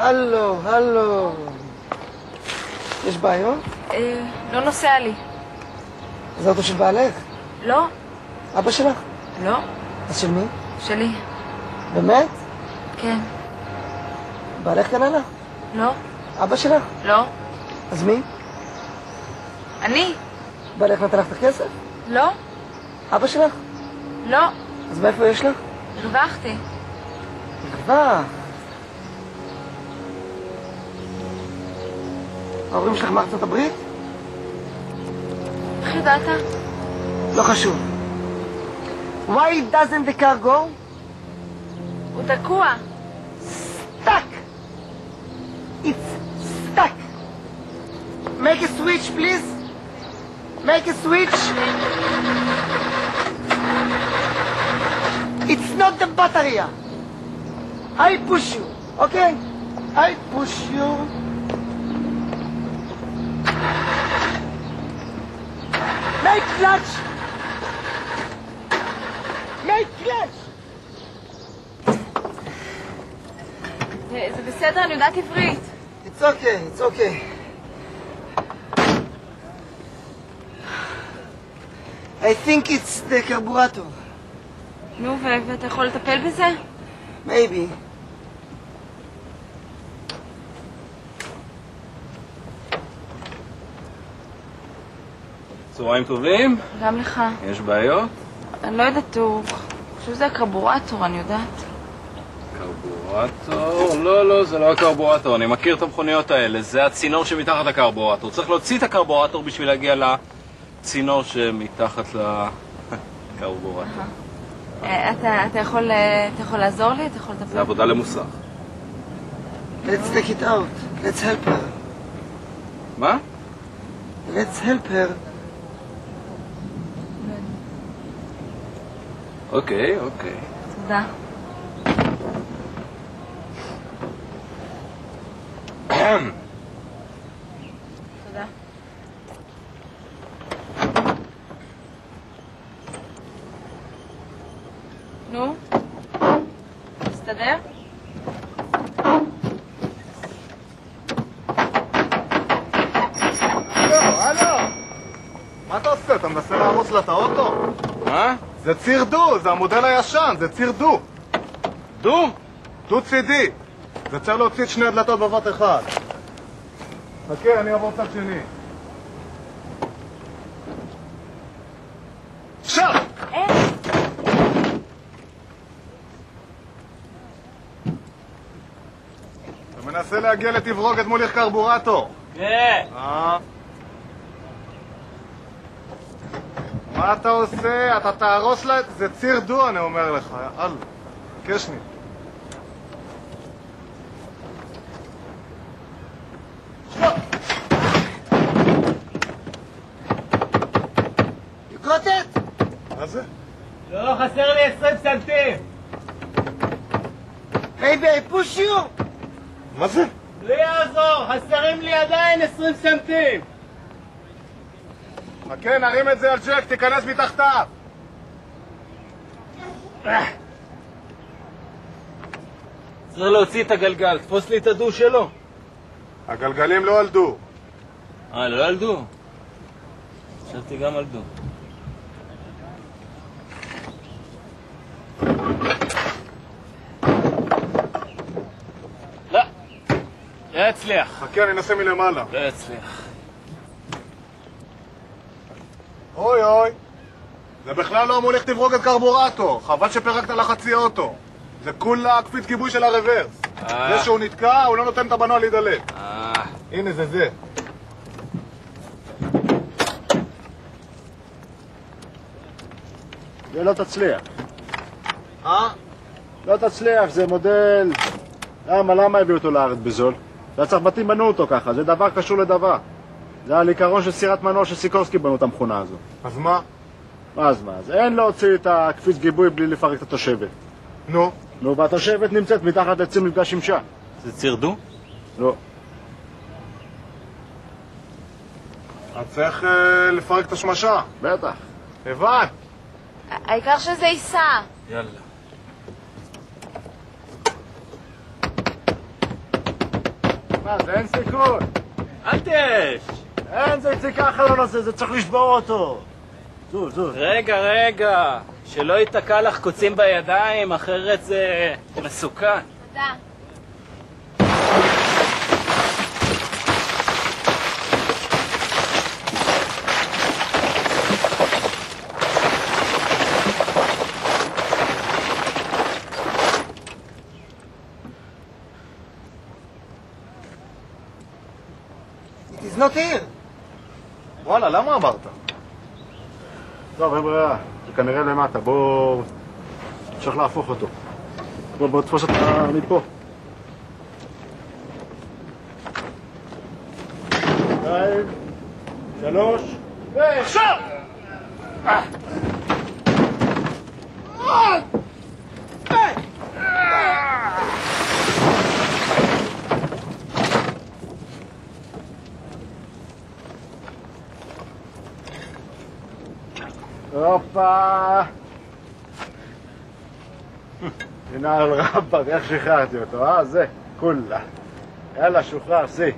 הלו, הלו. יש בעיות? לא נוסע לי. זה אוטו של בעלך? לא. אבא שלך? לא. אז של מי? שלי. באמת? כן. בעלך קנה לך? לא. אבא שלך? לא. אז מי? אני? בעלך נתן לך את הכסף? לא. אבא שלך? לא. אז מאיפה יש לך? הרווחתי. הרווח. ההורים שלך מארצות הברית? איך ידעת? לא חשוב. Why doesn't the car go? הוא תקוע. Stuck. It's stuck. Make a switch, please. Make a switch. It's not the battery. I push you, okay? I push you. Make clutch. Make clutch. זה בסדר, אני יודעת עברית. It's okay, it's okay. I think it's the carburetor. נו, ואתה יכול לטפל בזה? Maybe. צהריים טובים? גם לך. יש בעיות? אני לא יודעת, הוא חושב שזה הקרבורטור, אני יודעת. קרבורטור? לא, זה לא הקרבורטור. אני מכיר את המכוניות האלה. זה הצינור שמתחת לקרבורטור. צריך להוציא את הקרבורטור בשביל להגיע לצינור שמתחת לקרבורטור. אתה יכול לעזור לי? אתה יכול לטפל? זה עבודה למוסך. Let's take it out. Let's help her. מה? Let's help her. אוקיי. תודה. תודה. נו? מסתדר? הלו! מה אתה עושה? אתה מנסה להרוס לה את האוטו? מה? זה ציר דו, זה המודל הישן, זה ציר דו. דו? דו צידי. זה צריך להוציא את שני הדלתות בבת אחד. חכה, אני אעבור צד שני. עכשיו! אין. אתה מנסה להגיע לתברוג מוליך קרבורטור. כן. מה אתה עושה? אתה תהרוס לה... זה ציר דו, אני אומר לך. יאללה, חכה שנייה. You got it? מה זה? לא, חסר לי 20 סנטים. Maybe I push you? מה זה? לא יעזור, חסרים לי עדיין 20 סנטים. חכה, נרים את זה על ג'ק, תיכנס מתחתיו. צריך להוציא את הגלגל, תפוס לי את הדו שלו. הגלגלים לא על דו. לא על דו? חשבתי גם על דו. לא, לא יצליח. חכה, אני אנסה מלמעלה. לא יצליח. אוי אוי, זה בכלל לא מוליך תברוגת קרבורטור, חבל שפרקת לה חצי אוטו. זה כולה קפיץ גיבוי של הרוורס. זה שהוא נתקע, הוא לא נותן את המנוע להידלק. הנה זה. זה לא תצליח. לא תצליח, זה מודל... למה הביאו אותו לארץ בזול? והצרפתים בנו אותו ככה, זה דבר קשור לדבר. זה על עיקרון של סירת מנוע של סיקורסקי בנו את המכונה הזו. אז מה? אז אין להוציא את הקפיץ גיבוי בלי לפרק את התושבת. נו, והתושבת נמצאת מתחת לציר מפגש שמשה. זה ציר דו? לא. אז צריך לפרק את השמשה. בטח. הבנת? העיקר שזה ייסע. יאללה. מה זה, אין סיכון. אל תש! אין, זה יצא ככה לא נעשה, זה צריך לשבור אותו. זוז. רגע, שלא ייתקע לך קוצים בידיים, אחרת זה מסוכן. תודה. It is not here. וואלה, למה אמרת? טוב, אין ברירה, זה כנראה למטה, בוא... צריך להפוך אותו. בוא תפוס אותה מפה. 2, 3, ועכשיו! הופה! הנה על רבאק, איך שחררתי אותו, זה, כולה. יאללה, שוחרר, סי.